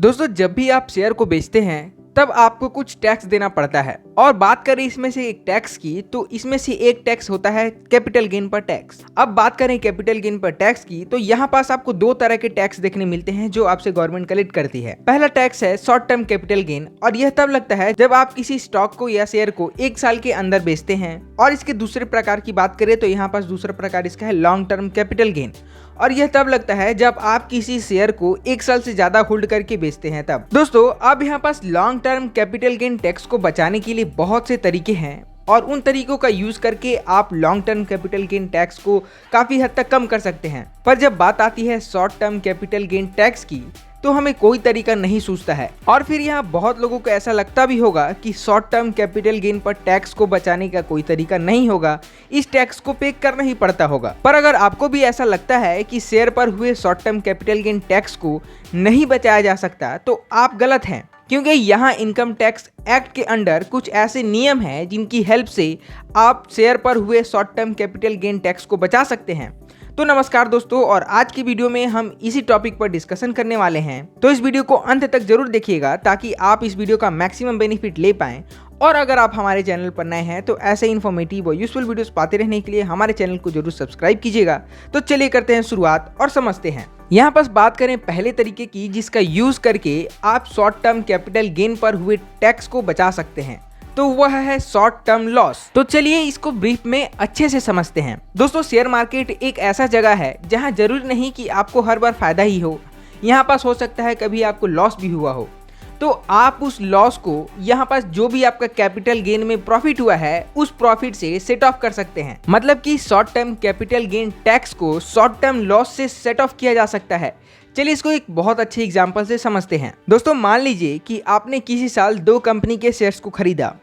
दोस्तों जब भी आप शेयर को बेचते हैं तब आपको कुछ टैक्स देना पड़ता है। और बात करें इसमें से एक टैक्स की, तो इसमें से एक टैक्स होता है कैपिटल गेन पर टैक्स। अब बात करें कैपिटल गेन पर टैक्स की, तो यहाँ पास आपको दो तरह के टैक्स देखने मिलते हैं जो आपसे गवर्नमेंट कलेक्ट करती है। पहला टैक्स है शॉर्ट टर्म कैपिटल गेन, और यह तब लगता है जब आप किसी स्टॉक को या शेयर को एक साल के अंदर बेचते हैं। और इसके दूसरे प्रकार की बात करें तो यहाँ पास दूसरा प्रकार इसका है लॉन्ग टर्म कैपिटल गेन, और यह तब लगता है जब आप किसी शेयर को एक साल से ज्यादा होल्ड करके बेचते हैं तब। दोस्तों अब यहाँ पास long term capital gain tax को बचाने के लिए बहुत से तरीके हैं, और उन तरीकों का यूज करके आप long term capital gain tax को काफी हद तक कम कर सकते हैं। पर जब बात आती है short term capital gain tax की, तो हमें कोई तरीका नहीं सूझता है। और फिर यहाँ बहुत लोगों को ऐसा लगता भी होगा कि शॉर्ट टर्म कैपिटल गेन पर टैक्स को बचाने का कोई तरीका नहीं होगा, इस टैक्स को पे करना ही पड़ता होगा। पर अगर आपको भी ऐसा लगता है कि शेयर पर हुए short term capital gain tax को नहीं बचाया जा सकता, तो आप गलत हैं, क्योंकि यहाँ इनकम टैक्स एक्ट के अंडर कुछ ऐसे नियम हैं जिनकी हेल्प से आप शेयर पर हुए short term capital gain tax को बचा सकते हैं। तो नमस्कार दोस्तों, और आज की वीडियो में हम इसी टॉपिक पर डिस्कशन करने वाले हैं। तो इस वीडियो को अंत तक जरूर देखिएगा ताकि आप इस वीडियो का मैक्सिमम बेनिफिट ले पाएं। और अगर आप हमारे चैनल पर नए हैं तो ऐसे इन्फॉर्मेटिव और यूजफुल वीडियोस पाते रहने के लिए हमारे चैनल को जरूर सब्सक्राइब कीजिएगा। तो चलिए करते हैं शुरुआत और समझते हैं। यहाँ पर बात करें पहले तरीके की जिसका यूज करके आप शॉर्ट टर्म कैपिटल गेन पर हुए टैक्स को बचा सकते हैं, तो वह है शॉर्ट टर्म लॉस। तो चलिए इसको ब्रीफ में अच्छे से समझते हैं। दोस्तों शेयर मार्केट एक ऐसा जगह है जहां जरूरी नहीं कि आपको हर बार फायदा ही हो, यहाँ पास हो सकता है कभी आपको लॉस भी हुआ हो। तो आप उस लॉस को यहाँ पास जो भी आपका कैपिटल गेन में प्रॉफिट हुआ है उस प्रॉफिट से सेट ऑफ कर सकते हैं। मतलब कि short term capital gain tax को शॉर्ट टर्म लॉस से सेट ऑफ किया जा सकता है। चलिए इसको एक बहुत अच्छे एग्जांपल से समझते हैं। दोस्तों मान लीजिए कि आपने किसी साल दो कंपनी के शेयर्स को खरीदा।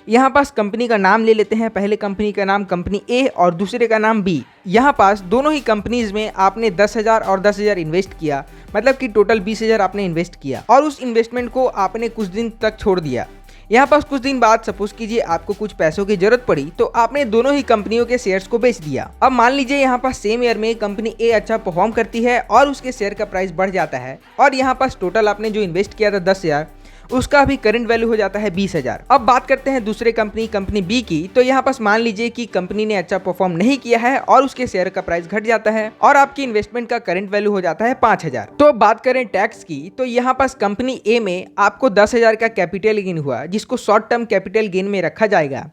यहाँ पास कंपनी का नाम ले लेते हैं, पहले कंपनी का नाम कंपनी ए और दूसरे का नाम बी। यहाँ पास दोनों ही कंपनीज में आपने 10,000 और 10,000 इन्वेस्ट किया, मतलब कि टोटल 20,000 आपने इन्वेस्ट किया, और उस इन्वेस्टमेंट को आपने कुछ दिन तक छोड़ दिया। यहाँ पास कुछ दिन बाद सपोज कीजिए आपको कुछ पैसों की जरूरत पड़ी, तो आपने दोनों ही कंपनियों के शेयर्स को बेच दिया। अब मान लीजिए यहाँ पास सेम ईयर में कंपनी ए अच्छा परफॉर्म करती है और उसके शेयर का प्राइस बढ़ जाता है, और यहाँ पास टोटल आपने जो इन्वेस्ट किया था 10,000, उसका अभी करंट वैल्यू हो जाता है 20,000। अब बात करते हैं दूसरे कंपनी बी की। तो यहाँ पास मान लीजिए कि कंपनी ने अच्छा परफॉर्म नहीं किया है और उसके शेयर का प्राइस घट जाता है और आपकी इन्वेस्टमेंट का करंट वैल्यू हो जाता है 5,000। तो अब बात करें टैक्स की, तो यहाँ पास कंपनी ए में आपको 10,000 का कैपिटल गेन हुआ जिसको शॉर्ट टर्म कैपिटल गेन में रखा जाएगा।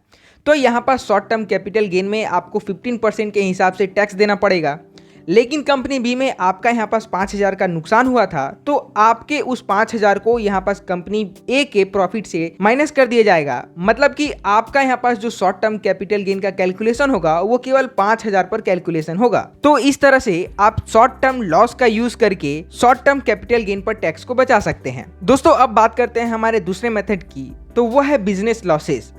तो यहाँ पास शॉर्ट टर्म कैपिटल गेन में आपको 15% के हिसाब से टैक्स देना पड़ेगा। लेकिन कंपनी बी में आपका यहाँ पास 5,000 का नुकसान हुआ था, तो आपके उस 5,000 को यहाँ पास कंपनी ए के प्रॉफिट से माइनस कर दिया जाएगा। मतलब कि आपका यहाँ पास जो शॉर्ट टर्म कैपिटल गेन का कैलकुलेशन होगा वो केवल 5,000 पर कैलकुलेशन होगा। तो इस तरह से आप शॉर्ट टर्म लॉस का यूज करके शॉर्ट टर्म कैपिटल गेन पर टैक्स को बचा सकते हैं। दोस्तों अब बात करते हैं हमारे दूसरे मेथड की, तो वह है बिजनेस लॉसेस।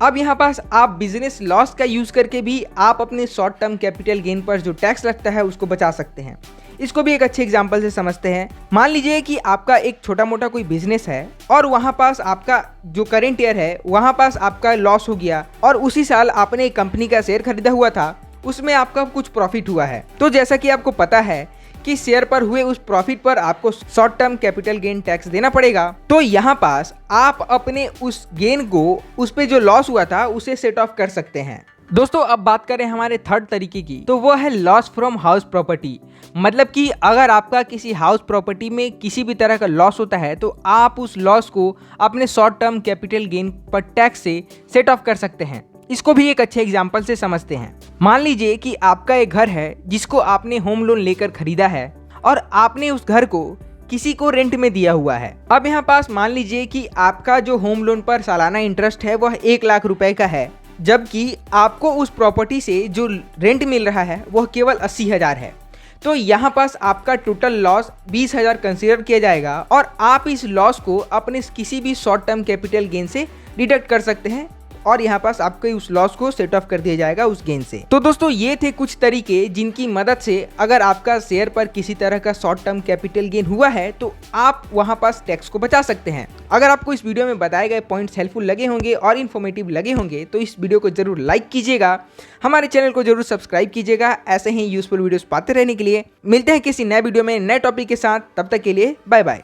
अब यहाँ पास आप बिजनेस लॉस का यूज करके भी आप अपने शॉर्ट टर्म कैपिटल गेन पर जो टैक्स लगता है उसको बचा सकते हैं। इसको भी एक अच्छे एग्जांपल से समझते हैं। मान लीजिए कि आपका एक छोटा मोटा कोई बिजनेस है और वहाँ पास आपका जो करेंट ईयर है वहाँ पास आपका लॉस हो गया, और उसी साल आपने एक कंपनी का शेयर खरीदा हुआ था, उसमें आपका कुछ प्रॉफिट हुआ है। तो जैसा कि आपको पता है कि शेयर पर हुए उस प्रॉफिट पर आपको short term capital gain tax देना पड़ेगा। तो यहाँ पास आप अपने उस गेन को, उस पे जो लॉस हुआ था उसे सेट ऑफ कर सकते हैं। दोस्तों अब बात करें हमारे थर्ड तरीके की, तो वो है लॉस फ्रॉम हाउस प्रॉपर्टी। मतलब कि अगर आपका किसी हाउस प्रॉपर्टी में किसी भी तरह का लॉस होता है तो आप उस लॉस को अपने शॉर्ट टर्म कैपिटल गेन पर टैक्स से सेट ऑफ कर सकते हैं। इसको भी एक अच्छे एग्जाम्पल से समझते हैं। मान लीजिए कि आपका एक घर है जिसको आपने होम लोन लेकर खरीदा है और आपने उस घर को किसी को रेंट में दिया हुआ है। अब यहाँ पास मान लीजिए कि आपका जो होम लोन पर सालाना इंटरेस्ट है वह 1 लाख रुपए का है, जबकि आपको उस प्रॉपर्टी से जो रेंट मिल रहा है वह केवल 80,000 है। तो यहाँ पास आपका टोटल लॉस 20,000 कंसीडर किया जाएगा, और आप इस लॉस को अपने किसी भी शॉर्ट टर्म कैपिटल गेन से डिडक्ट कर सकते हैं, और यहाँ पास आपके उस लॉस को सेट ऑफ कर दिया जाएगा उस गेन से। तो दोस्तों ये थे कुछ तरीके जिनकी मदद से अगर आपका शेयर पर किसी तरह का शॉर्ट टर्म कैपिटल गेन हुआ है तो आप वहाँ पास टैक्स को बचा सकते हैं। अगर आपको इस वीडियो में बताए गए पॉइंट्स हेल्पफुल लगे होंगे और इन्फॉर्मेटिव लगे होंगे तो इस वीडियो को जरूर लाइक कीजिएगा, हमारे चैनल को जरूर सब्सक्राइब कीजिएगा। ऐसे ही यूजफुल वीडियोस पाते रहने के लिए मिलते हैं किसी नए वीडियो में नए टॉपिक के साथ। तब तक के लिए बाय बाय।